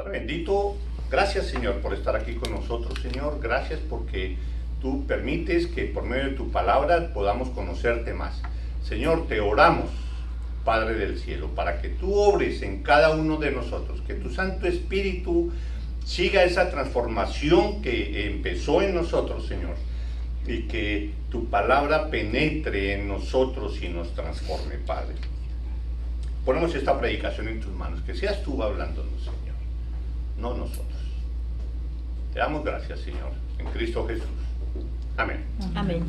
Padre bendito, gracias Señor por estar aquí con nosotros, Señor. Gracias porque tú permites que por medio de tu palabra podamos conocerte más. Señor, te oramos, Padre del cielo, para que tú obres en cada uno de nosotros, que tu Santo Espíritu siga esa transformación que empezó en nosotros, Señor, y que tu palabra penetre en nosotros y nos transforme, Padre. Ponemos esta predicación en tus manos, que seas tú hablándonos, Señor, no nosotros. Te damos gracias, Señor, en Cristo Jesús. Amén. Amén.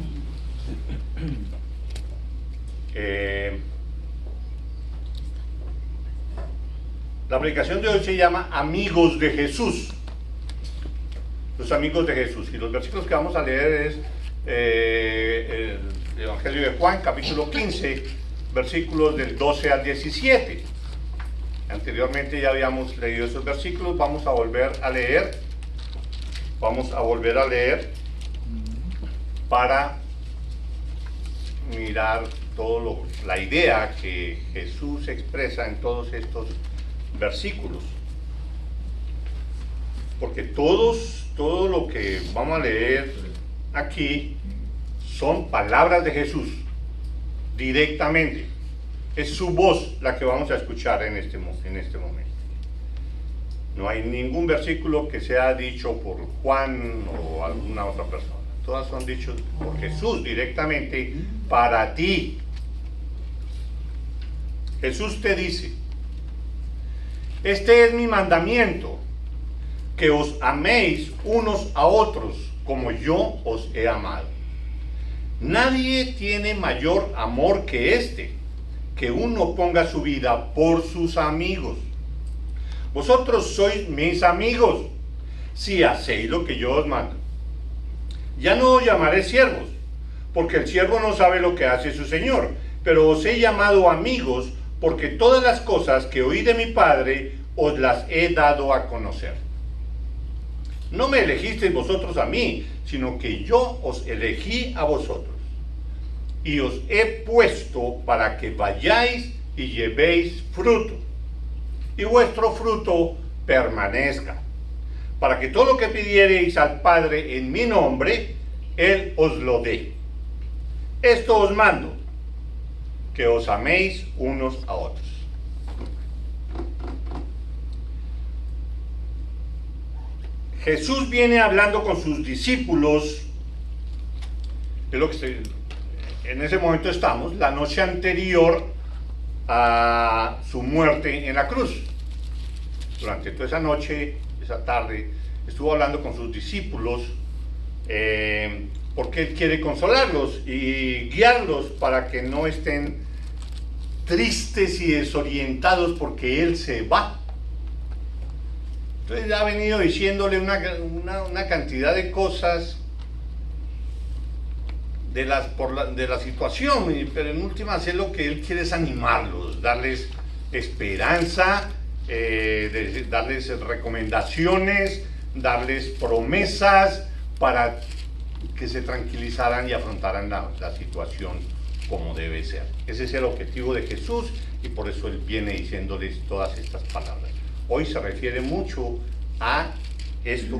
La predicación de hoy se llama Amigos de Jesús. Los amigos de Jesús. Y los versículos que vamos a leer es el Evangelio de Juan, capítulo 15, versículos del 12 al 17. Anteriormente ya habíamos leído esos versículos. Vamos a volver a leer. Para mirar la idea que Jesús expresa en todos estos versículos. Porque todo lo que vamos a leer aquí son palabras de Jesús directamente. Es su voz la que vamos a escuchar en este momento. No hay ningún versículo que sea dicho por Juan o alguna otra persona. Todas son dichos por Jesús directamente para ti. Jesús te dice: este es mi mandamiento, que os améis unos a otros como yo os he amado. Nadie tiene mayor amor que este, que uno ponga su vida por sus amigos. Vosotros sois mis amigos, si hacéis lo que yo os mando. Ya no os llamaré siervos, porque el siervo no sabe lo que hace su señor, pero os he llamado amigos, porque todas las cosas que oí de mi Padre os las he dado a conocer. No me elegisteis vosotros a mí, sino que yo os elegí a vosotros, y os he puesto para que vayáis y llevéis fruto, y vuestro fruto permanezca, para que todo lo que pidiereis al Padre en mi nombre, Él os lo dé. Esto os mando, que os améis unos a otros. Jesús viene hablando con sus discípulos, es lo que en ese momento estamos, la noche anterior a su muerte en la cruz. Durante toda esa noche, esa tarde, estuvo hablando con sus discípulos porque Él quiere consolarlos y guiarlos para que no estén tristes y desorientados porque Él se va. Entonces ha venido diciéndole una cantidad de cosas de la situación, pero en últimas es lo que Él quiere es animarlos, darles esperanza, darles recomendaciones, darles promesas para que se tranquilizaran y afrontaran la situación como debe ser. Ese es el objetivo de Jesús y por eso Él viene diciéndoles todas estas palabras. Hoy se refiere mucho a esto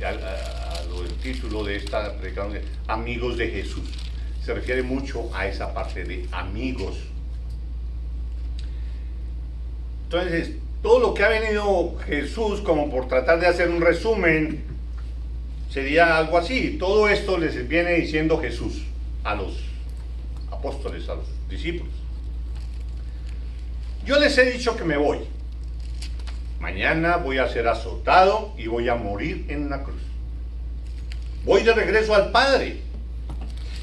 a lo del título de esta predicación, Amigos de Jesús. Se refiere mucho a esa parte de amigos. Entonces, todo lo que ha venido Jesús, como por tratar de hacer un resumen, sería algo así. Todo esto les viene diciendo Jesús a los apóstoles, a los discípulos. Yo les he dicho que me voy. Mañana voy a ser azotado y voy a morir en una cruz. Voy de regreso al Padre.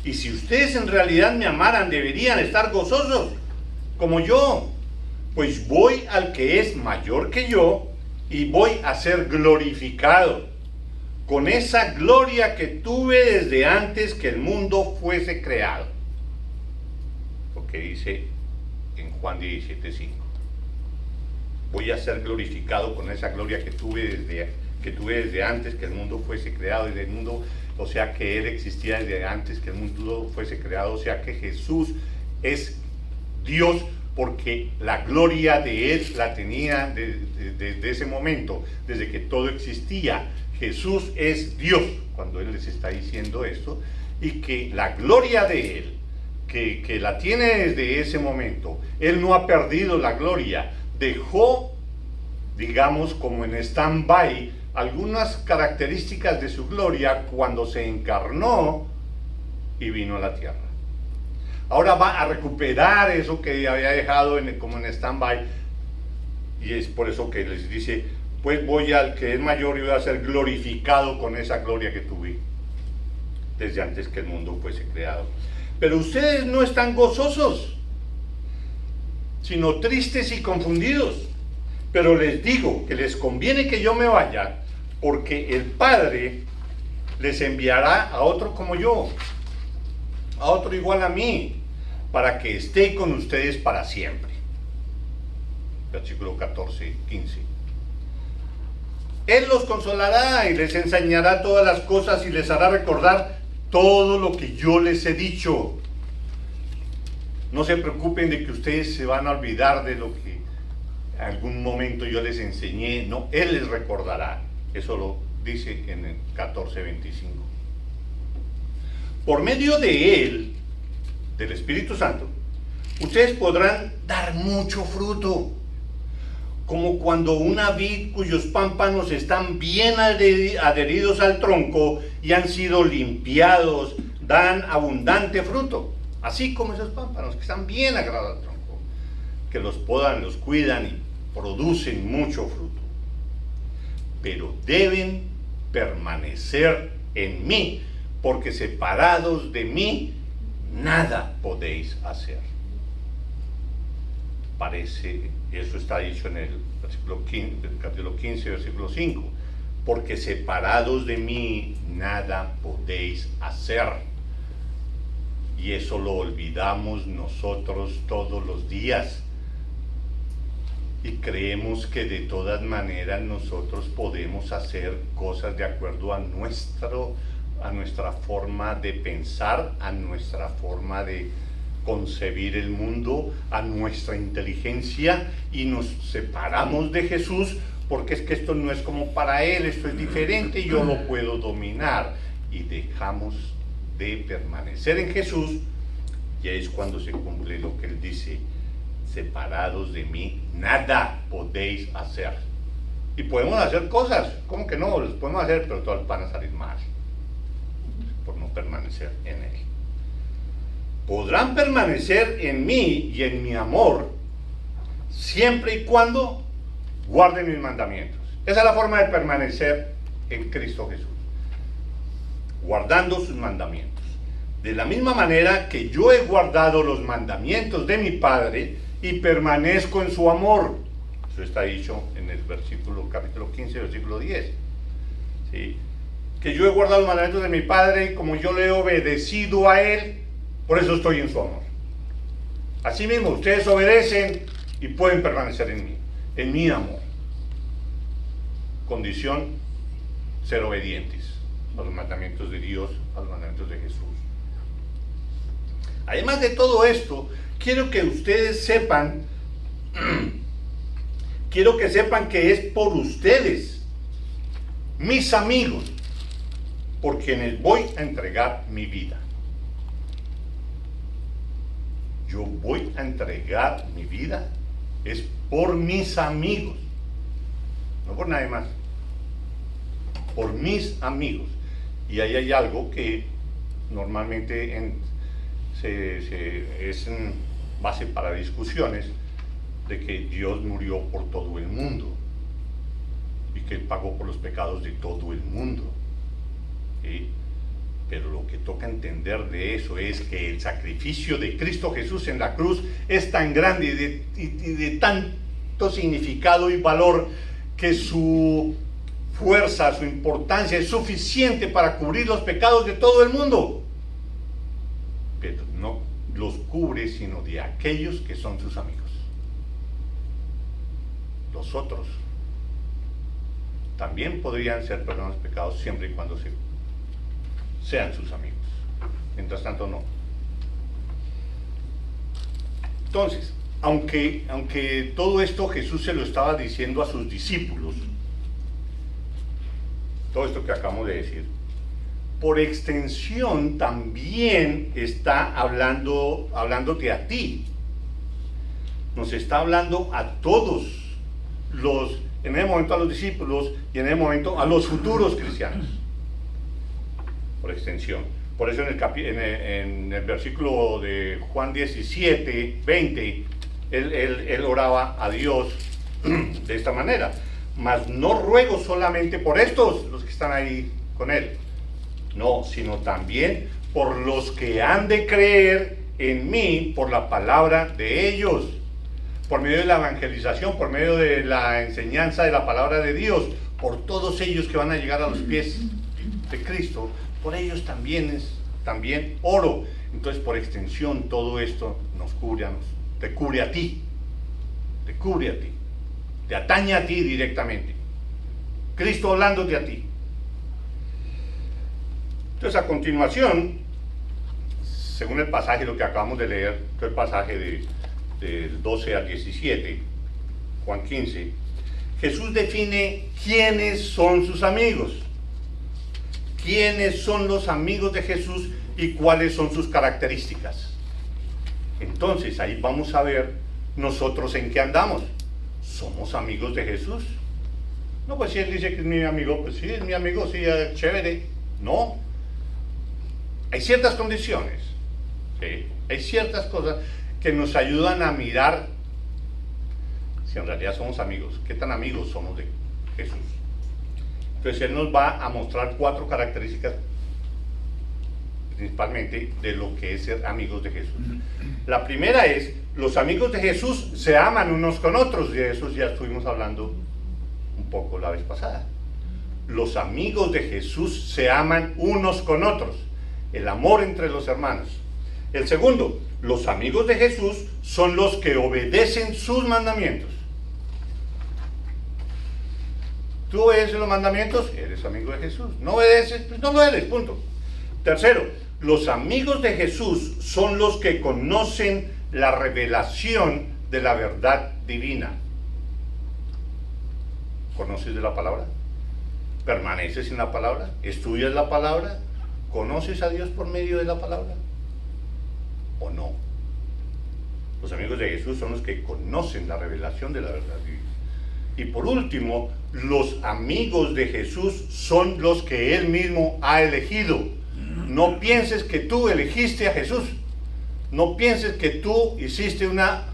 Y si ustedes en realidad me amaran, deberían estar gozosos, como yo. Pues voy al que es mayor que yo y voy a ser glorificado, con esa gloria que tuve desde antes que el mundo fuese creado. Lo que dice en Juan 17:5. Voy a ser glorificado con esa gloria que tuve desde antes que el mundo fuese creado. Desde el mundo, o sea que Él existía desde antes que el mundo fuese creado. O sea que Jesús es Dios porque la gloria de Él la tenía desde ese momento, desde que todo existía. Jesús es Dios, cuando Él les está diciendo esto, y que la gloria de Él, que la tiene desde ese momento, Él no ha perdido la gloria, dejó, digamos, como en stand-by, algunas características de su gloria cuando se encarnó y vino a la tierra. Ahora va a recuperar eso que había dejado como en stand-by, y es por eso que les dice, pues voy al que es mayor y voy a ser glorificado con esa gloria que tuve desde antes que el mundo fuese creado. Pero ustedes no están gozosos, sino tristes y confundidos. Pero les digo que les conviene que yo me vaya, porque el Padre les enviará a otro como yo, a otro igual a mí, para que esté con ustedes para siempre. Versículo 14, 15. Él los consolará y les enseñará todas las cosas y les hará recordar todo lo que yo les he dicho. No se preocupen de que ustedes se van a olvidar de lo que en algún momento yo les enseñé. No, Él les recordará. Eso lo dice en el 14:25. Por medio de Él, del Espíritu Santo, ustedes podrán dar mucho fruto, como cuando una vid cuyos pámpanos están bien adheridos al tronco y han sido limpiados, dan abundante fruto, así como esos pámpanos que están bien agarrados al tronco, que los podan, los cuidan y producen mucho fruto. Pero deben permanecer en mí, porque separados de mí nada podéis hacer. Parece, eso está dicho en el capítulo 15, versículo 5, porque separados de mí nada podéis hacer. Y eso lo olvidamos nosotros todos los días. Y creemos que de todas maneras nosotros podemos hacer cosas de acuerdo a nuestra forma de pensar, a nuestra forma de concebir el mundo, a nuestra inteligencia, y nos separamos de Jesús porque es que esto no es como para Él, esto es diferente y yo lo puedo dominar, y dejamos de permanecer en Jesús. Y es cuando se cumple lo que Él dice: separados de mí nada podéis hacer. Y podemos hacer cosas, ¿cómo que no? Las podemos hacer, pero todas van a salir mal por no permanecer en Él. Podrán permanecer en mí y en mi amor siempre y cuando guarden mis mandamientos. Esa es la forma de permanecer en Cristo Jesús, guardando sus mandamientos. De la misma manera que yo he guardado los mandamientos de mi Padre y permanezco en su amor. Eso está dicho en el capítulo 15, versículo 10. ¿Sí? Que yo he guardado los mandamientos de mi Padre, y como yo le he obedecido a Él, por eso estoy en su amor. Asimismo, ustedes obedecen y pueden permanecer en mí, en mi amor. Condición: ser obedientes a los mandamientos de Dios, a los mandamientos de Jesús. Además de todo esto, quiero que ustedes sepan, que es por ustedes, mis amigos, por quienes voy a entregar mi vida. Yo voy a entregar mi vida, es por mis amigos, no por nadie más, por mis amigos. Y ahí hay algo que normalmente es base para discusiones, de que Dios murió por todo el mundo y que Él pagó por los pecados de todo el mundo. ¿Sí? Pero lo que toca entender de eso es que el sacrificio de Cristo Jesús en la cruz es tan grande y de tanto significado y valor, que su fuerza, su importancia es suficiente para cubrir los pecados de todo el mundo. Pero no los cubre sino de aquellos que son sus amigos. Los otros también podrían ser perdonados pecados siempre y cuando sean sus amigos. Mientras tanto, no. Entonces, aunque todo esto Jesús se lo estaba diciendo a sus discípulos, todo esto que acabamos de decir, por extensión también está hablándote a ti. Nos está hablando a todos en ese momento a los discípulos y en ese momento a los futuros cristianos. Por extensión. Por eso en el versículo de Juan 17, 20, él oraba a Dios de esta manera. Mas no ruego solamente por estos, los que están ahí con él. No, sino también por los que han de creer en mí por la palabra de ellos. Por medio de la evangelización, por medio de la enseñanza de la palabra de Dios, por todos ellos que van a llegar a los pies de Cristo, por ellos también oro. Entonces, por extensión, todo esto nos cubre, te cubre a ti, te atañe a ti directamente. Cristo hablándote a ti. Entonces, a continuación, según el pasaje, lo que acabamos de leer, que es el pasaje del 12 al 17, Juan 15, Jesús define quiénes son sus amigos, quiénes son los amigos de Jesús y cuáles son sus características. Entonces, ahí vamos a ver nosotros en qué andamos. ¿Somos amigos de Jesús? No, pues si él dice que es mi amigo, pues sí, es mi amigo, sí, chévere. No. Hay ciertas condiciones, ¿sí? Hay ciertas cosas que nos ayudan a mirar si en realidad somos amigos, qué tan amigos somos de Jesús. Entonces él nos va a mostrar 4 características principalmente de lo que es ser amigos de Jesús. La primera es, los amigos de Jesús se aman unos con otros, y de eso ya estuvimos hablando un poco la vez pasada. Los amigos de Jesús se aman unos con otros, el amor entre los hermanos. El segundo, los amigos de Jesús son los que obedecen sus mandamientos. ¿Tú obedeces los mandamientos? Eres amigo de Jesús. ¿No obedeces? Pues no lo eres, punto. Tercero, los amigos de Jesús son los que conocen la revelación de la verdad divina. ¿Conoces de la palabra? ¿Permaneces en la palabra? ¿Estudias la palabra? ¿Conoces a Dios por medio de la palabra? ¿O no? Los amigos de Jesús son los que conocen la revelación de la verdad divina. Y por último, los amigos de Jesús son los que Él mismo ha elegido. No pienses que tú elegiste a Jesús. No pienses que tú hiciste una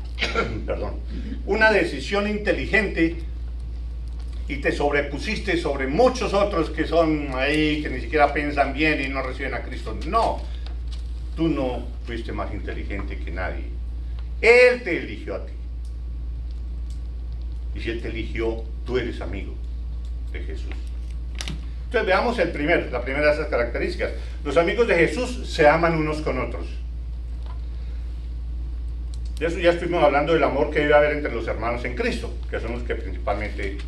decisión inteligente y te sobrepusiste sobre muchos otros que son ahí, que ni siquiera piensan bien y no reciben a Cristo. No, tú no fuiste más inteligente que nadie. Él te eligió a ti. Y si Él te eligió, tú eres amigo de Jesús. Entonces veamos la primera de esas características. Los amigos de Jesús se aman unos con otros. De eso ya estuvimos hablando del amor que debe haber entre los hermanos en Cristo, que son los que principalmente,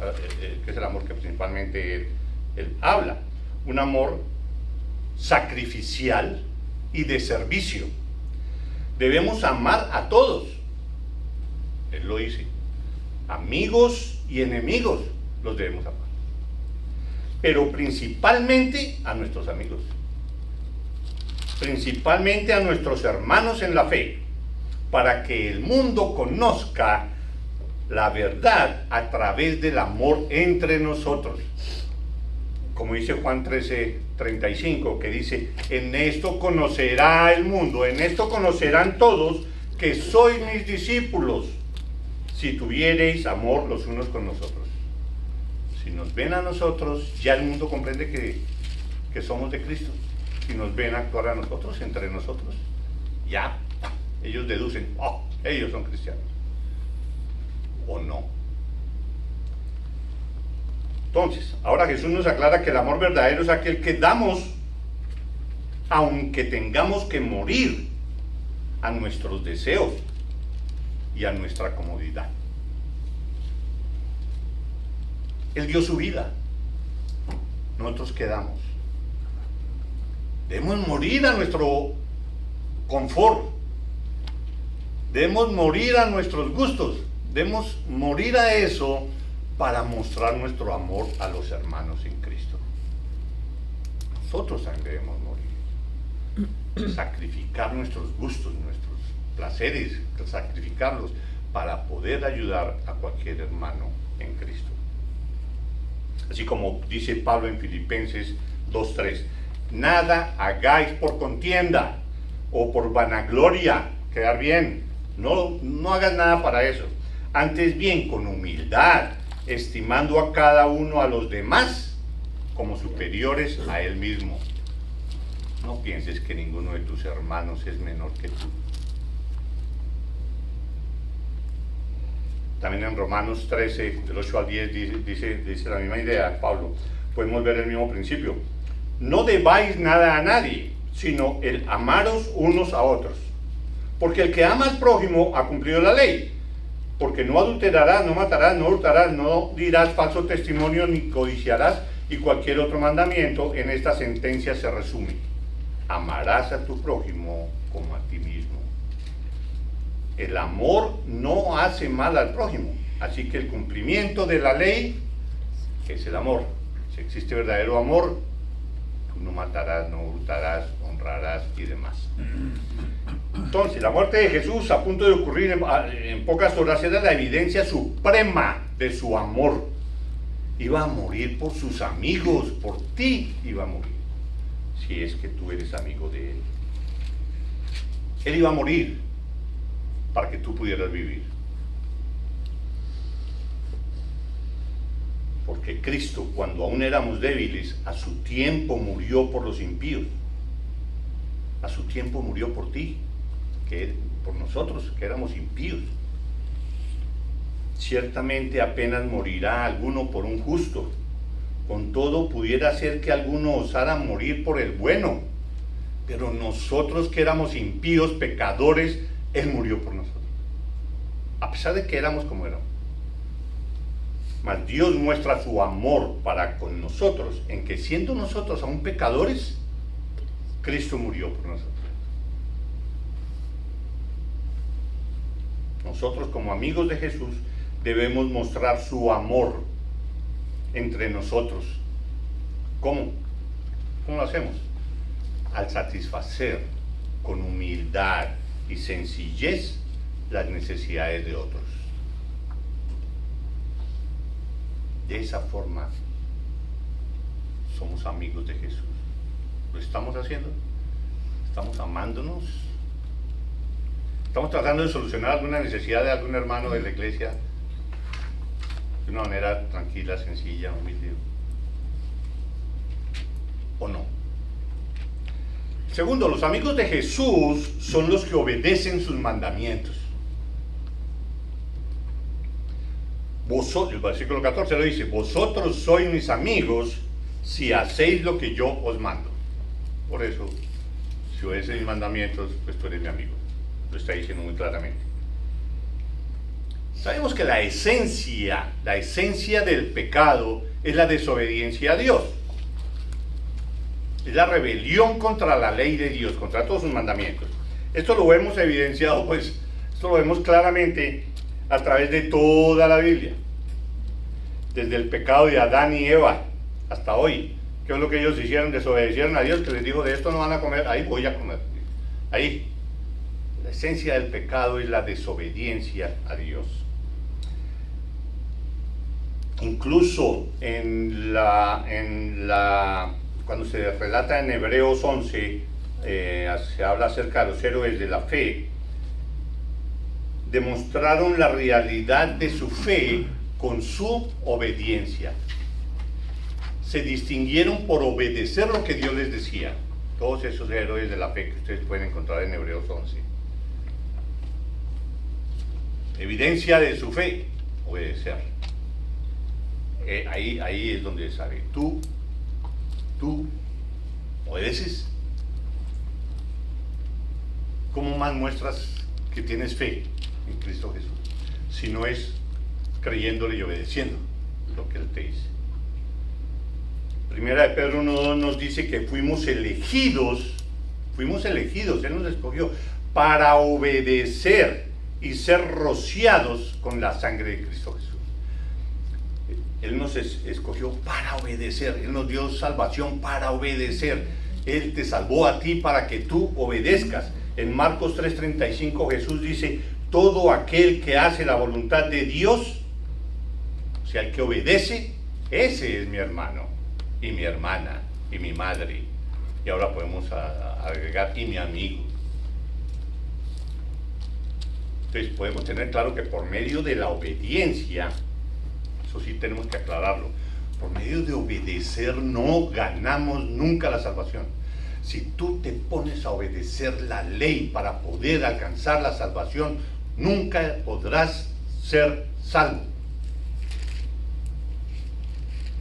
que es el amor que principalmente él habla. Un amor sacrificial y de servicio. Debemos amar a todos. Él lo dice. Amigos y enemigos los debemos amar. Pero principalmente a nuestros amigos. Principalmente a nuestros hermanos en la fe. Para que el mundo conozca la verdad a través del amor entre nosotros. Como dice Juan 13:35, que dice, en esto conocerá el mundo, en esto conocerán todos que sois mis discípulos, si tuviereis amor los unos con nosotros. Si nos ven a nosotros, ya el mundo comprende que somos de Cristo. Si nos ven actuar a nosotros, entre nosotros, ya ellos deducen, oh, ellos son cristianos. ¿O no? Entonces, ahora Jesús nos aclara que el amor verdadero es aquel que damos, aunque tengamos que morir a nuestros deseos y a nuestra comodidad. Él dio su vida. Nosotros quedamos. Debemos morir a nuestro confort. Debemos morir a nuestros gustos, debemos morir a eso para mostrar nuestro amor a los hermanos en Cristo. Nosotros también debemos morir, sacrificar nuestros gustos, nuestros placeres, sacrificarlos para poder ayudar a cualquier hermano en Cristo. Así como dice Pablo en Filipenses 2:3, nada hagáis por contienda o por vanagloria, quedar bien, no hagas nada para eso, antes bien con humildad, estimando a cada uno a los demás como superiores a él mismo. No pienses que ninguno de tus hermanos es menor que tú. También en Romanos 13, del 8 al 10, dice la misma idea, Pablo. Podemos ver el mismo principio. No debáis nada a nadie, sino el amaros unos a otros. Porque el que ama al prójimo ha cumplido la ley. Porque no adulterarás, no matarás, no hurtarás, no dirás falso testimonio, ni codiciarás, y cualquier otro mandamiento en esta sentencia se resume. Amarás a tu prójimo como a ti mismo. El amor no hace mal al prójimo, así que el cumplimiento de la ley es el amor. Si existe verdadero amor, tú no matarás, no hurtarás, honrarás y demás. Entonces, la muerte de Jesús, a punto de ocurrir en pocas horas, era la evidencia suprema de su amor. Iba a morir por sus amigos, por ti iba a morir, si es que tú eres amigo de él. Él iba a morir para que tú pudieras vivir. Porque Cristo, cuando aún éramos débiles, a su tiempo murió por los impíos. A su tiempo murió por ti, por nosotros, que éramos impíos. Ciertamente apenas morirá alguno por un justo. Con todo, pudiera ser que alguno osara morir por el bueno. Pero nosotros que éramos impíos, pecadores, Él murió por nosotros. A pesar de que éramos como éramos. Mas Dios muestra su amor para con nosotros, en que siendo nosotros aún pecadores, Cristo murió por nosotros. Nosotros como amigos de Jesús debemos mostrar su amor entre nosotros. ¿Cómo? ¿Cómo lo hacemos? Al satisfacer con humildad y sencillez las necesidades de otros. De esa forma somos amigos de Jesús. ¿Lo estamos haciendo? ¿Estamos amándonos? ¿Estamos tratando de solucionar alguna necesidad de algún hermano de la iglesia de una manera tranquila, sencilla, humilde? ¿O no? Segundo, los amigos de Jesús son los que obedecen sus mandamientos. El versículo 14 lo dice: vosotros sois mis amigos si hacéis lo que yo os mando. Por eso, si obedeces mis mandamientos, pues tú eres mi amigo. Lo está diciendo muy claramente. Sabemos que la esencia del pecado es la desobediencia a Dios. Es la rebelión contra la ley de Dios, contra todos sus mandamientos. Esto lo vemos evidenciado, pues, esto lo vemos claramente a través de toda la Biblia. Desde el pecado de Adán y Eva hasta hoy. ¿Qué es lo que ellos hicieron? Desobedecieron a Dios, que les dijo: de esto no van a comer, ahí voy a comer. Ahí. La esencia del pecado es la desobediencia a Dios. Incluso cuando se relata en Hebreos 11, se habla acerca de los héroes de la fe. Demostraron la realidad de su fe con su obediencia. Se distinguieron por obedecer lo que Dios les decía. Todos esos héroes de la fe que ustedes pueden encontrar en Hebreos 11. Evidencia de su fe, obedecer. Ahí es donde sabe. Tú obedeces. ¿Cómo más muestras que tienes fe en Cristo Jesús? Si no es creyéndole y obedeciendo lo que Él te dice. Primera de Pedro 1:2 nos dice que fuimos elegidos, Él nos escogió para obedecer y ser rociados con la sangre de Cristo Jesús. Él nos escogió para obedecer, Él nos dio salvación para obedecer. Él te salvó a ti para que tú obedezcas. En Marcos 3:35 Jesús dice, todo aquel que hace la voluntad de Dios, o sea, el que obedece, ese es mi hermano, y mi hermana, y mi madre. Y ahora podemos agregar, y mi amigo. Entonces podemos tener claro que por medio de la obediencia, eso sí tenemos que aclararlo, por medio de obedecer no ganamos nunca la salvación. Si tú te pones a obedecer la ley para poder alcanzar la salvación, nunca podrás ser salvo.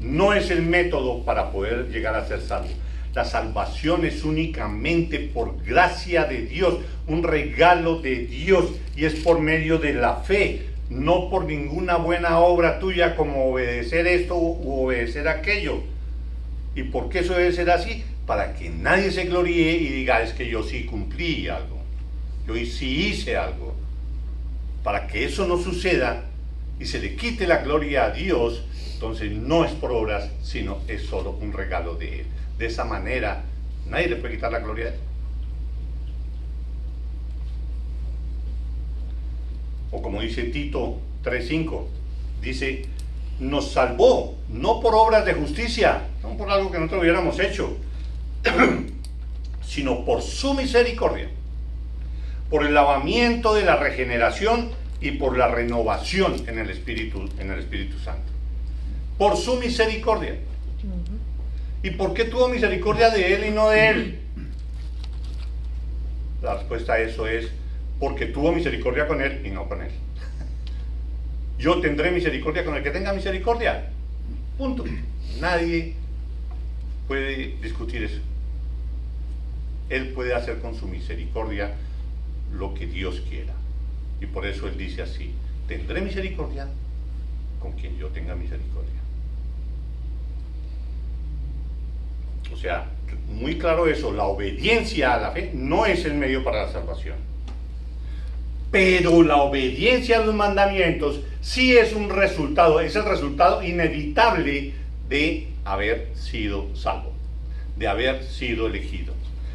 No es el método para poder llegar a ser salvo. La salvación es únicamente por gracia de Dios, un regalo de Dios, y es por medio de la fe, no por ninguna buena obra tuya como obedecer esto u obedecer aquello. ¿Y por qué eso debe ser así? Para que nadie se gloríe y diga, es que yo sí cumplí algo, yo sí hice algo. Para que eso no suceda y se le quite la gloria a Dios, entonces no es por obras, sino es solo un regalo de Él. De esa manera, nadie le puede quitar la gloria a Él. O como dice Tito 3:5, dice, nos salvó, no por obras de justicia, no por algo que nosotros hubiéramos hecho, sino por su misericordia, por el lavamiento de la regeneración y por la renovación en el Espíritu Santo. Por su misericordia. ¿Y por qué tuvo misericordia de él y no de él? La respuesta a eso es porque tuvo misericordia con él y no con él. Yo tendré misericordia con el que tenga misericordia. Punto. Nadie puede discutir eso. Él puede hacer con su misericordia lo que Dios quiera. Y por eso él dice así, tendré misericordia con quien yo tenga misericordia. O sea, muy claro eso, la obediencia a la fe no es el medio para la salvación. Pero la obediencia a los mandamientos sí es un resultado, es el resultado inevitable de haber sido salvo, de haber sido elegido.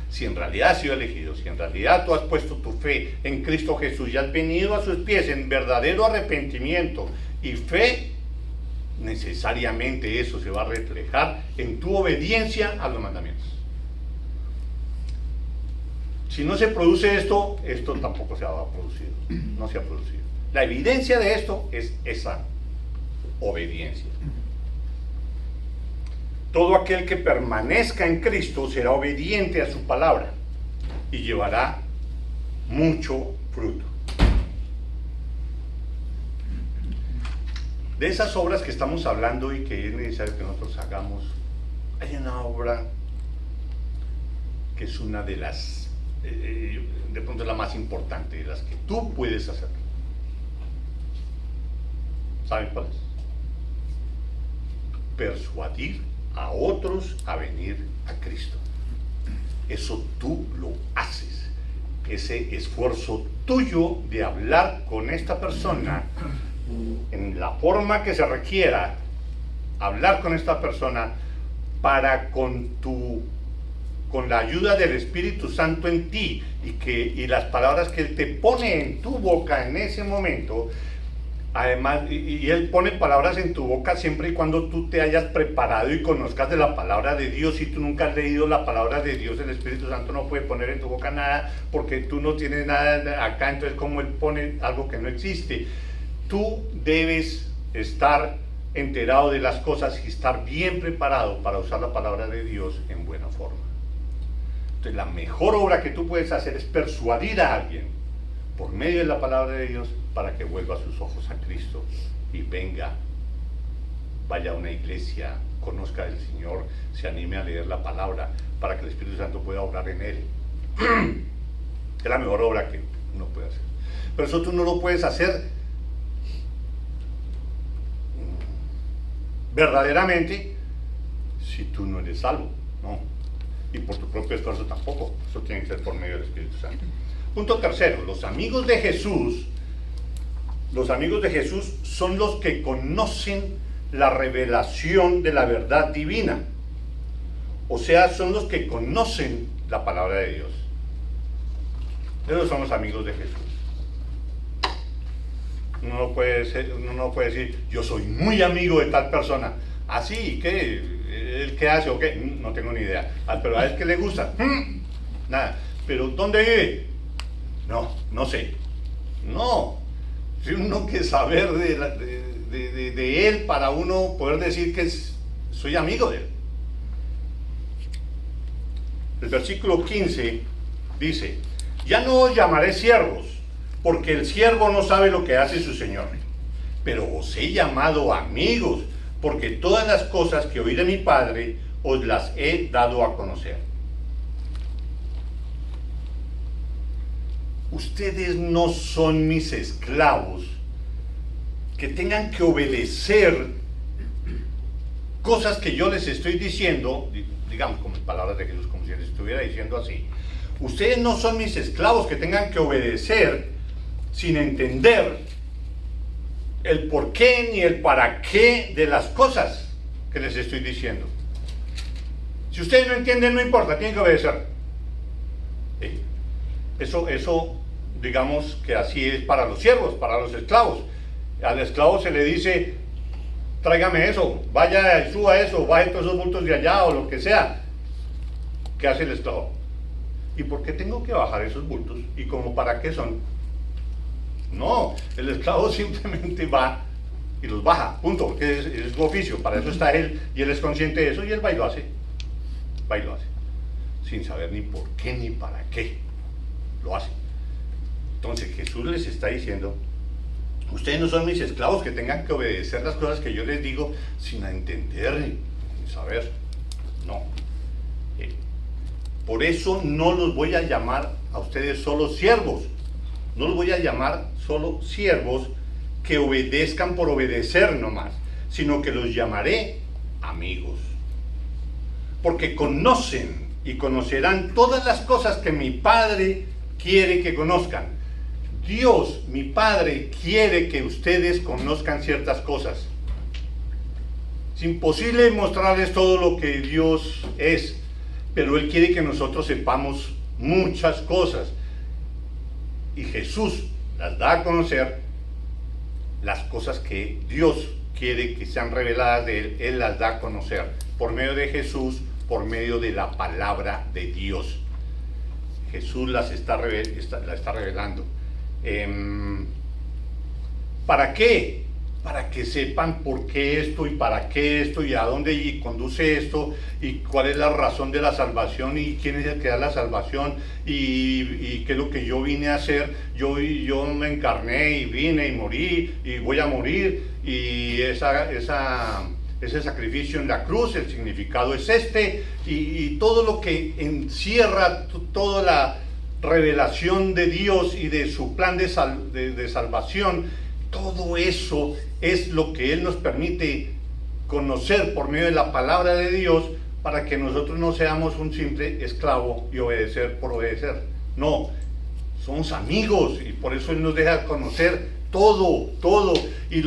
Si en realidad has sido elegido, si en realidad tú has puesto tu fe en Cristo Jesús y has venido a sus pies en verdadero arrepentimiento y fe, necesariamente eso se va a reflejar en tu obediencia a los mandamientos. Si no se produce esto, esto tampoco se ha producido, no se ha producido. La evidencia de esto es esa obediencia. Todo aquel que permanezca en Cristo será obediente a su palabra y llevará mucho fruto. De esas obras que estamos hablando y que es necesario que nosotros hagamos, hay una obra que es una de las, de pronto es la más importante, de las que tú puedes hacer. ¿Saben cuál es? Persuadir a otros a venir a Cristo. Eso tú lo haces. Ese esfuerzo tuyo de hablar con esta persona en la forma que se requiera, hablar con esta persona para con la ayuda del Espíritu Santo en ti y las palabras que Él te pone en tu boca en ese momento. Además, y Él pone palabras en tu boca siempre y cuando tú te hayas preparado y conozcas de la palabra de Dios. Si tú nunca has leído la palabra de Dios, el Espíritu Santo no puede poner en tu boca nada porque tú no tienes nada acá. Entonces, como Él pone algo que no existe, tú debes estar enterado de las cosas y estar bien preparado para usar la palabra de Dios en buena forma. Entonces, la mejor obra que tú puedes hacer es persuadir a alguien por medio de la palabra de Dios para que vuelva sus ojos a Cristo y venga, vaya a una iglesia, conozca del Señor, se anime a leer la palabra para que el Espíritu Santo pueda obrar en él. Es la mejor obra que uno puede hacer. Pero eso tú no lo puedes hacer verdaderamente si tú no eres salvo, ¿no? Y por tu propio esfuerzo tampoco. Eso tiene que ser por medio del Espíritu Santo. Punto tercero, los amigos de Jesús Los amigos de Jesús son los que conocen la revelación de la verdad divina. O sea, son los que conocen la palabra de Dios. Esos son los amigos de Jesús. Uno no puede decir, yo soy muy amigo de tal persona. ¿Así? ¿Qué? ¿El qué hace o qué? No tengo ni idea. Pero a él que le gusta. Nada. ¿Pero dónde vive? No sé. No. Si uno que saber de él para uno poder decir que soy amigo de él. El versículo 15 dice, ya no os llamaré siervos, porque el siervo no sabe lo que hace su señor, pero os he llamado amigos, porque todas las cosas que oí de mi Padre os las he dado a conocer. Ustedes no son mis esclavos que tengan que obedecer cosas que yo les estoy diciendo, digamos como palabras de Jesús, como si les estuviera diciendo así. Ustedes no son mis esclavos que tengan que obedecer sin entender el por qué ni el para qué de las cosas que les estoy diciendo. Si ustedes no entienden, no importa, tienen que obedecer. Eso, digamos que así es para los siervos, para los esclavos. Al esclavo se le dice, tráigame eso, vaya y suba eso, baje todos esos bultos de allá o lo que sea. ¿Qué hace el esclavo? ¿Y por qué tengo que bajar esos bultos? ¿Y como para qué son? No, el esclavo simplemente va y los baja, punto, porque es su oficio, para eso está él, y él es consciente de eso, y él va y lo hace, sin saber ni por qué ni para qué, lo hace. Entonces Jesús les está diciendo, ustedes no son mis esclavos que tengan que obedecer las cosas que yo les digo sin entender ni saber, no. Por eso no los voy a llamar a ustedes solo siervos, no los voy a llamar solo siervos que obedezcan por obedecer nomás, sino que los llamaré amigos. Porque conocen y conocerán todas las cosas que mi Padre quiere que conozcan. Dios, mi Padre, quiere que ustedes conozcan ciertas cosas. Es imposible mostrarles todo lo que Dios es, pero Él quiere que nosotros sepamos muchas cosas. Y Jesús las da a conocer, las cosas que Dios quiere que sean reveladas de Él, Él las da a conocer por medio de Jesús, por medio de la palabra de Dios. Jesús la está revelando. ¿Para qué? Para que sepan por qué esto y para qué esto y a dónde conduce esto y cuál es la razón de la salvación y quién es el que da la salvación y qué es lo que yo vine a hacer. Yo me encarné y vine y morí y voy a morir y ese sacrificio en la cruz, el significado es este y todo lo que encierra toda la revelación de Dios y de su plan de salvación. Todo eso es lo que Él nos permite conocer por medio de la palabra de Dios para que nosotros no seamos un simple esclavo y obedecer por obedecer. No, somos amigos y por eso Él nos deja conocer todo y todo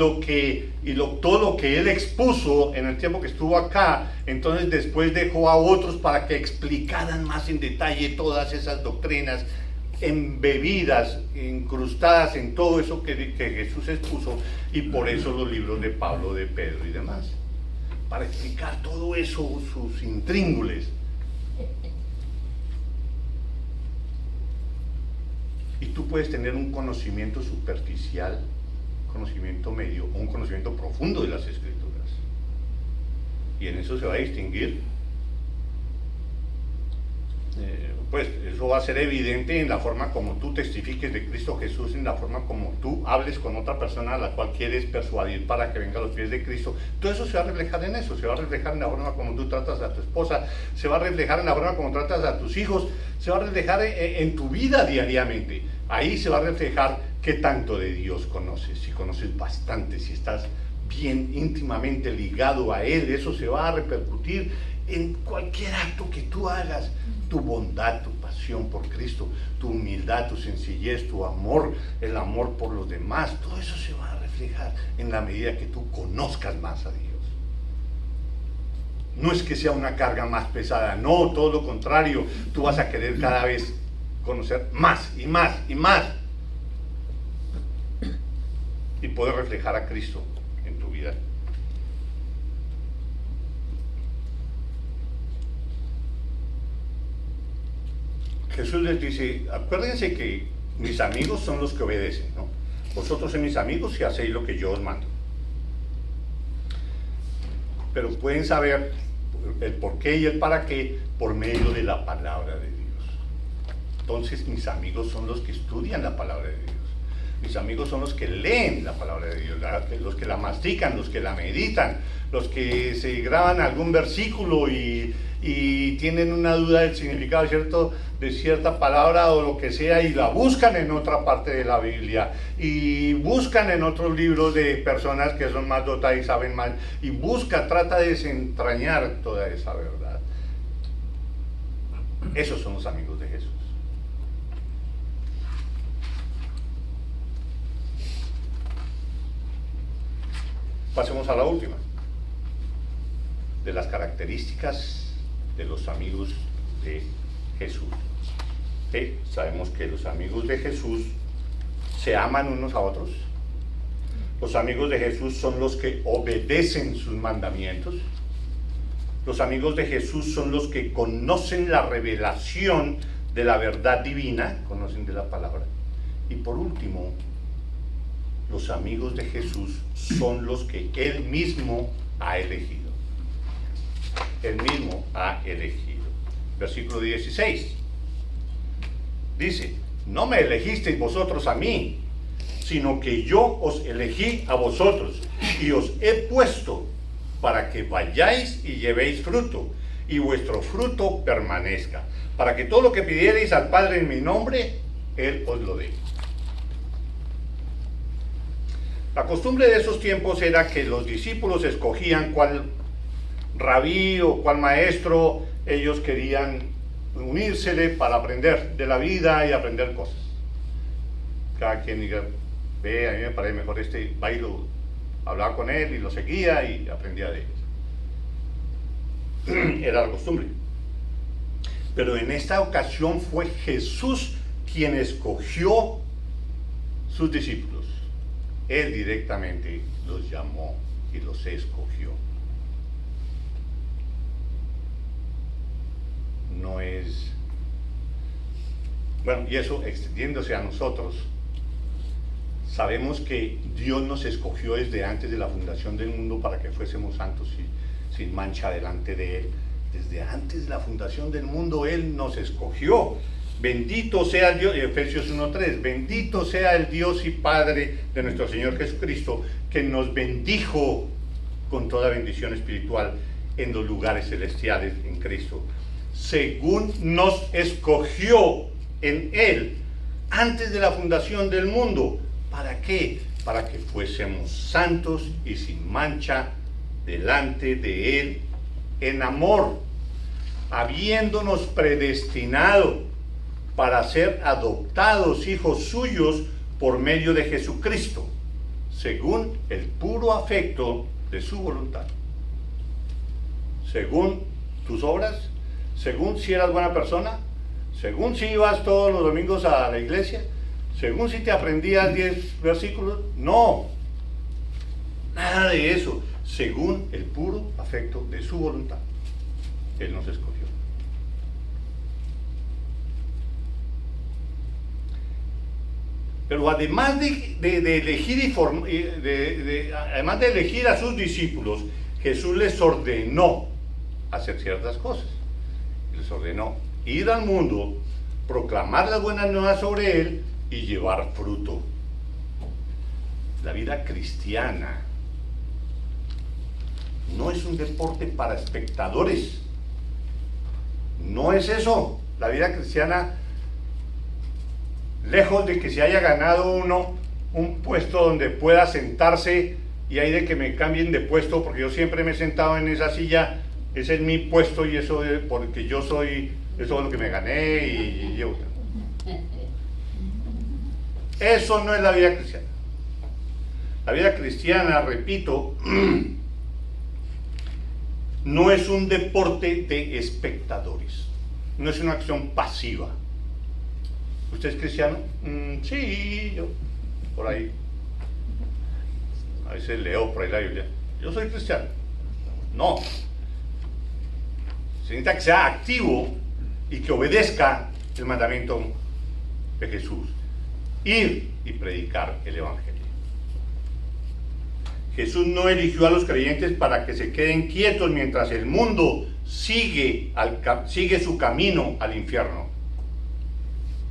lo que Él expuso en el tiempo que estuvo acá. Entonces después dejó a otros para que explicaran más en detalle todas esas doctrinas embebidas, incrustadas en todo eso que Jesús expuso, y por eso los libros de Pablo, de Pedro y demás, para explicar todo eso, sus intríngules. Y tú puedes tener un conocimiento superficial, conocimiento medio o un conocimiento profundo de las Escrituras, y en eso se va a distinguir. Pues eso va a ser evidente en la forma como tú testifiques de Cristo Jesús, en la forma como tú hables con otra persona a la cual quieres persuadir para que venga a los pies de Cristo. Todo eso se va a reflejar en eso, se va a reflejar en la forma como tú tratas a tu esposa, se va a reflejar en la forma como tratas a tus hijos, se va a reflejar en tu vida diariamente. Ahí se va a reflejar qué tanto de Dios conoces, si conoces bastante, si estás bien íntimamente ligado a Él. Eso se va a repercutir en cualquier acto que tú hagas. tu bondad, tu pasión por Cristo, tu humildad, tu sencillez, tu amor, el amor por los demás, todo eso se va a reflejar en la medida que tú conozcas más a Dios. No es que sea una carga más pesada, no, todo lo contrario, tú vas a querer cada vez conocer más y más y más y poder reflejar a Cristo en tu vida. Jesús les dice, acuérdense que mis amigos son los que obedecen, ¿no? Vosotros sois mis amigos y hacéis lo que yo os mando. Pero pueden saber el por qué y el para qué por medio de la palabra de Dios. Entonces mis amigos son los que estudian la palabra de Dios. Mis amigos son los que leen la palabra de Dios, los que la mastican, los que la meditan, los que se graban algún versículo y tienen una duda del significado de cierta palabra o lo que sea y la buscan en otra parte de la Biblia y buscan en otros libros de personas que son más dotadas y saben más y trata de desentrañar toda esa verdad. Esos son los amigos de Jesús. Pasemos a la última de las características de los amigos de Jesús. Sabemos que los amigos de Jesús se aman unos a otros. Los amigos de Jesús son los que obedecen sus mandamientos. Los amigos de Jesús son los que conocen la revelación de la verdad divina, conocen de la palabra. Y por último, los amigos de Jesús son los que Él mismo ha elegido. Él mismo ha elegido. Versículo 16. Dice, no me elegisteis vosotros a mí, sino que yo os elegí a vosotros y os he puesto para que vayáis y llevéis fruto y vuestro fruto permanezca, para que todo lo que pidiereis al Padre en mi nombre, Él os lo dé. La costumbre de esos tiempos era que los discípulos escogían cuál rabí o cuál maestro ellos querían unírsele para aprender de la vida y aprender cosas. Cada quien diga, ve, a mí me parece mejor este bailo, hablaba con él y lo seguía y aprendía de ellos. Era la costumbre. Pero en esta ocasión fue Jesús quien escogió sus discípulos. Él directamente los llamó y los escogió. No es... Bueno, y eso extendiéndose a nosotros, sabemos que Dios nos escogió desde antes de la fundación del mundo para que fuésemos santos y sin mancha delante de Él. Desde antes de la fundación del mundo Él nos escogió. Bendito sea el Dios, Efesios 1:3, bendito sea el Dios y Padre de nuestro Señor Jesucristo, que nos bendijo con toda bendición espiritual en los lugares celestiales en Cristo, según nos escogió en Él antes de la fundación del mundo. ¿Para qué? Para que fuésemos santos y sin mancha delante de Él en amor, habiéndonos predestinado para ser adoptados hijos suyos por medio de Jesucristo, según el puro afecto de su voluntad. Según tus obras, según si eras buena persona, según si ibas todos los domingos a la iglesia, según si te aprendías 10 versículos, no, nada de eso, según el puro afecto de su voluntad. Él nos escogió. Pero además de elegir además de elegir a sus discípulos, Jesús les ordenó hacer ciertas cosas. Les ordenó ir al mundo, proclamar las buenas nuevas sobre Él y llevar fruto. La vida cristiana no es un deporte para espectadores. No es eso. La vida cristiana, lejos de que se haya ganado uno un puesto donde pueda sentarse y hay de que me cambien de puesto porque yo siempre me he sentado en esa silla, ese es mi puesto y eso es porque yo soy Eso es lo que me gané y yo. Eso no es la vida cristiana. La vida cristiana, repito, no es un deporte de espectadores. No es una acción pasiva. ¿Usted es cristiano? Sí, yo. Por ahí. A veces leo por ahí la Biblia. Yo soy cristiano. No. Se necesita que sea activo y que obedezca el mandamiento de Jesús. Ir y predicar el Evangelio. Jesús no eligió a los creyentes para que se queden quietos mientras el mundo sigue su camino al infierno.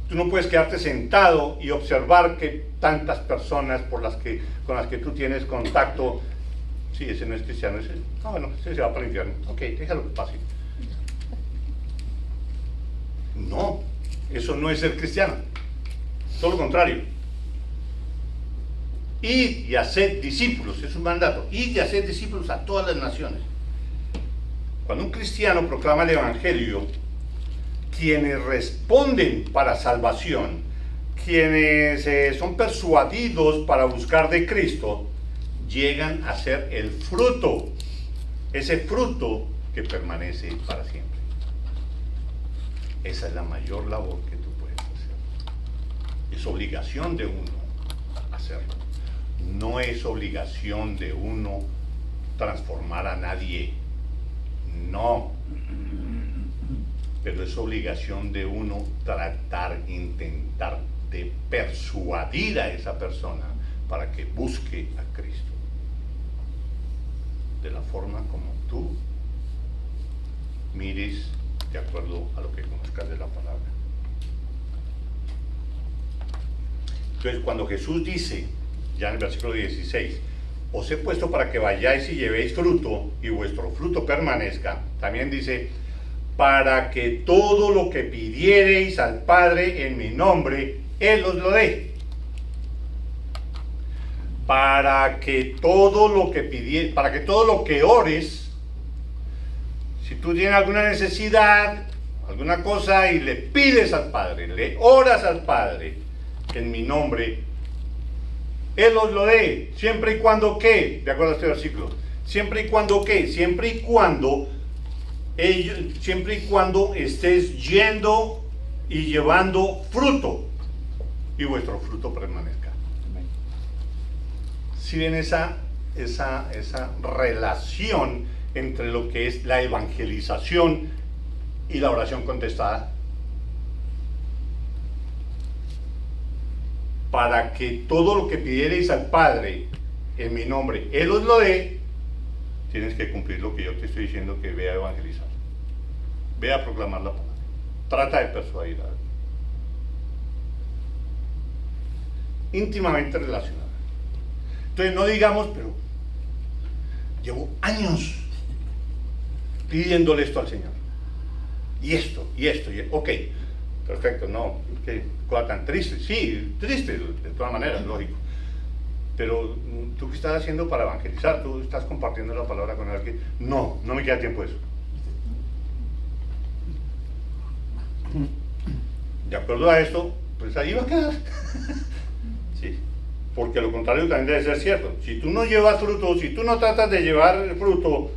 Tú no puedes quedarte sentado y observar que tantas personas con las que tú tienes contacto, sí, ese no es cristiano, ese se va para el infierno. Ok, déjalo que pase. No, eso no es ser cristiano. Todo lo contrario. Id y haced discípulos, es un mandato. Id y haced discípulos a todas las naciones. Cuando un cristiano proclama el Evangelio, quienes responden para salvación, quienes son persuadidos para buscar de Cristo, llegan a ser el fruto, ese fruto que permanece para siempre. Esa es la mayor labor que tú puedes hacer. Es obligación de uno hacerlo. No es obligación de uno transformar a nadie. No. Pero es obligación de uno intentar de persuadir a esa persona para que busque a Cristo. De la forma como tú mires de acuerdo a lo que conozcas de la palabra. Entonces, cuando Jesús dice, ya en el versículo 16, os he puesto para que vayáis y llevéis fruto y vuestro fruto permanezca, también dice, para que todo lo que pidiereis al Padre en mi nombre, Él os lo dé. Para que todo lo que ores, si tú tienes alguna necesidad, alguna cosa y le pides al Padre, le oras al Padre en mi nombre, Él os lo dé, siempre y cuando ¿qué? De acuerdo a este versículo, siempre y cuando ¿qué? Siempre y cuando estés yendo y llevando fruto y vuestro fruto permanezca. Si ven esa relación entre lo que es la evangelización y la oración contestada, para que todo lo que pidiereis al Padre en mi nombre, Él os lo dé, tienes que cumplir lo que yo te estoy diciendo, que ve a evangelizar, ve a proclamar la palabra, trata de persuadir a alguien. Íntimamente relacionada. Entonces no digamos, pero llevo años pidiéndole esto al Señor, y esto, ok, perfecto, no, qué cosa tan triste, sí, triste de todas maneras, lógico, pero ¿tú qué estás haciendo para evangelizar? ¿Tú estás compartiendo la palabra con alguien? No me queda tiempo de eso. De acuerdo a esto, pues ahí va a quedar. Sí, porque lo contrario también debe ser cierto. Si tú no llevas fruto, si tú no tratas de llevar el fruto,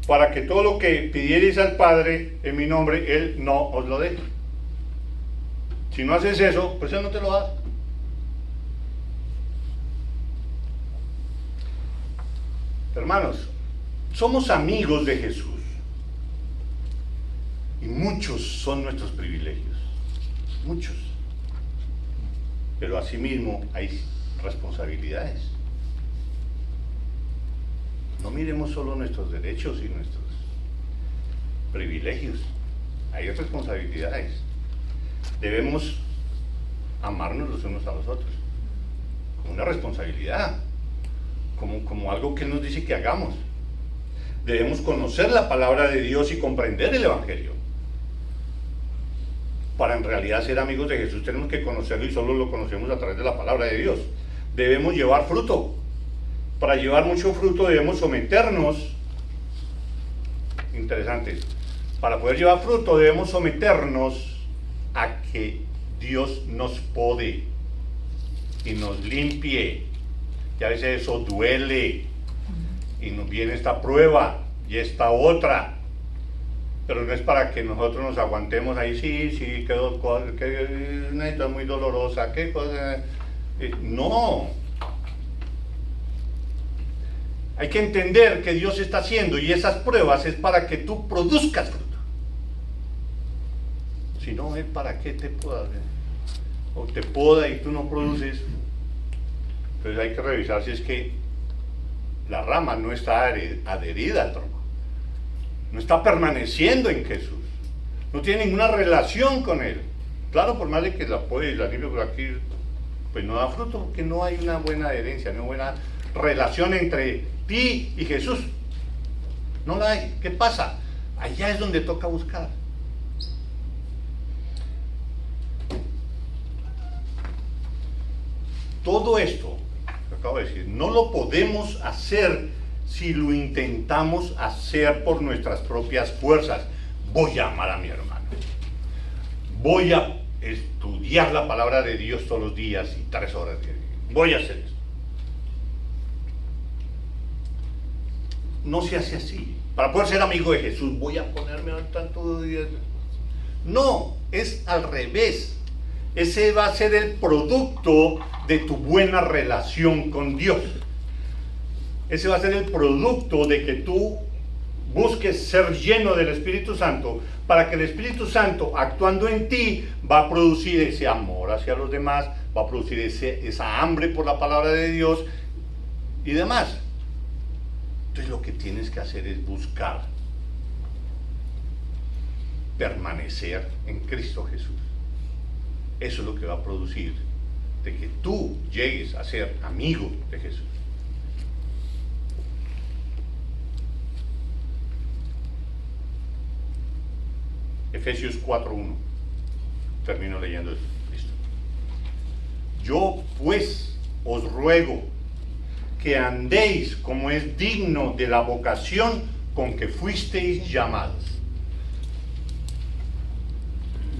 para que todo lo que pidierais al Padre en mi nombre, Él no os lo dé. Si no haces eso, pues Él no te lo da. Hermanos, somos amigos de Jesús y muchos son nuestros privilegios, muchos, pero asimismo hay responsabilidades. No miremos solo nuestros derechos y nuestros privilegios, hay responsabilidades. Debemos amarnos los unos a los otros como una responsabilidad, como algo que Él nos dice que hagamos. Debemos conocer la palabra de Dios y comprender el Evangelio. Para en realidad ser amigos de Jesús tenemos que conocerlo, y solo lo conocemos a través de la palabra de Dios. Debemos llevar fruto. Para llevar mucho fruto debemos someternos, interesante, Para poder llevar fruto debemos someternos a que Dios nos pode y nos limpie. Y a veces eso duele y nos viene esta prueba y esta otra. Pero no es para que nosotros nos aguantemos ahí, sí, que una situación muy dolorosa, qué cosa. No. Hay que entender que Dios está haciendo y esas pruebas es para que tú produzcas fruto. Si no, es para que te poda. O te poda y tú no produces. Entonces hay que revisar si es que la rama no está adherida al tronco. No está permaneciendo en Jesús. No tiene ninguna relación con Él. Claro, por más de que la puede y la limpie por aquí, pues no da fruto porque no hay una buena adherencia, no hay buena relación entre ti y Jesús. No la hay. ¿Qué pasa? Allá es donde toca buscar. Todo esto, que acabo de decir, no lo podemos hacer si lo intentamos hacer por nuestras propias fuerzas. Voy a amar a mi hermano. Voy a estudiar la palabra de Dios todos los días y 3 horas diarias. Voy a hacer esto. No se hace así. Para poder ser amigo de Jesús, voy a ponerme al tanto de Dios. No, es al revés. Ese va a ser el producto de tu buena relación con Dios. Ese va a ser el producto de que tú busques ser lleno del Espíritu Santo, para que el Espíritu Santo, actuando en ti, va a producir ese amor hacia los demás, va a producir esa hambre por la palabra de Dios y demás. Entonces lo que tienes que hacer es buscar permanecer en Cristo Jesús. Eso es lo que va a producir de que tú llegues a ser amigo de Jesús. Efesios 4:1. Termino leyendo esto. Listo. Yo pues os ruego que andéis como es digno de la vocación con que fuisteis llamados.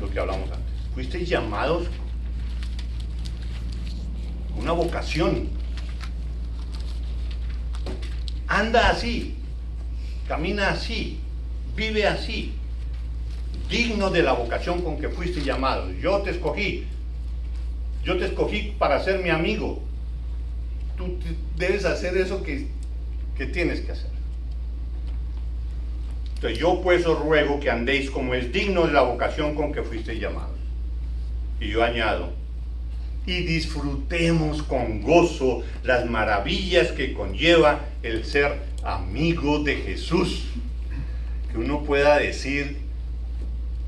Lo que hablamos antes. Fuisteis llamados a una vocación. Anda así, camina así, vive así, digno de la vocación con que fuiste llamado. Yo te escogí para ser mi amigo. Tú debes hacer eso que tienes que hacer. Entonces yo pues os ruego que andéis como es digno de la vocación con que fuiste llamados. Y yo añado, y disfrutemos con gozo las maravillas que conlleva el ser amigo de Jesús. Que uno pueda decir,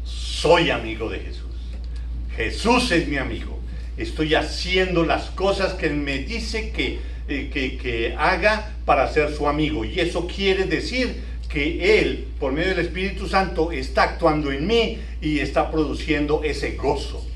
soy amigo de Jesús. Jesús es mi amigo. Estoy haciendo las cosas que Él me dice que haga para ser su amigo. Y eso quiere decir que Él, por medio del Espíritu Santo, está actuando en mí y está produciendo ese gozo.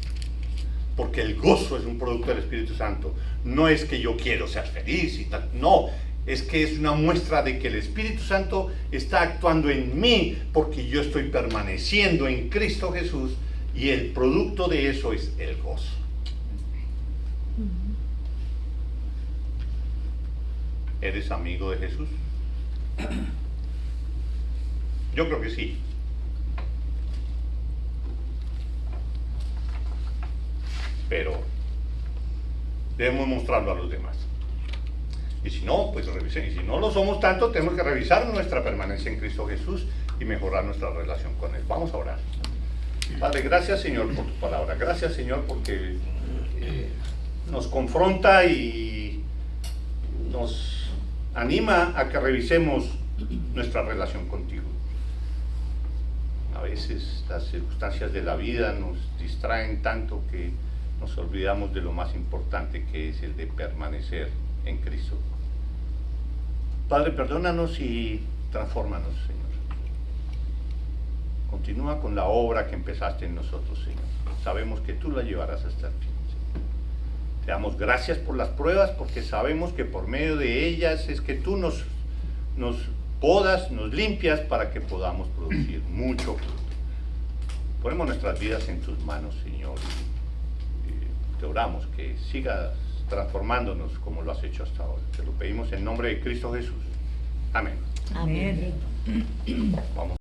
Porque el gozo es un producto del Espíritu Santo. No es que yo quiero ser feliz y tal. No, es que es una muestra de que el Espíritu Santo está actuando en mí porque yo estoy permaneciendo en Cristo Jesús y el producto de eso es el gozo. ¿Eres amigo de Jesús? Yo creo que sí. Pero debemos mostrarlo a los demás. Y si no, pues revisen. Y si no lo somos tanto, tenemos que revisar nuestra permanencia en Cristo Jesús y mejorar nuestra relación con Él. Vamos a orar. Padre, gracias Señor por tu palabra. Gracias Señor porque nos confronta y nos anima a que revisemos nuestra relación contigo. A veces las circunstancias de la vida nos distraen tanto que nos olvidamos de lo más importante, que es el de permanecer en Cristo. Padre, perdónanos y transfórmanos, Señor. Continúa con la obra que empezaste en nosotros, Señor. Sabemos que tú la llevarás hasta el fin, Señor. Te damos gracias por las pruebas, porque sabemos que por medio de ellas es que tú nos podas, nos limpias para que podamos producir mucho fruto. Ponemos nuestras vidas en tus manos, Señor, y te oramos que sigas transformándonos como lo has hecho hasta ahora. Te lo pedimos en nombre de Cristo Jesús. Amén. Amén. Vamos.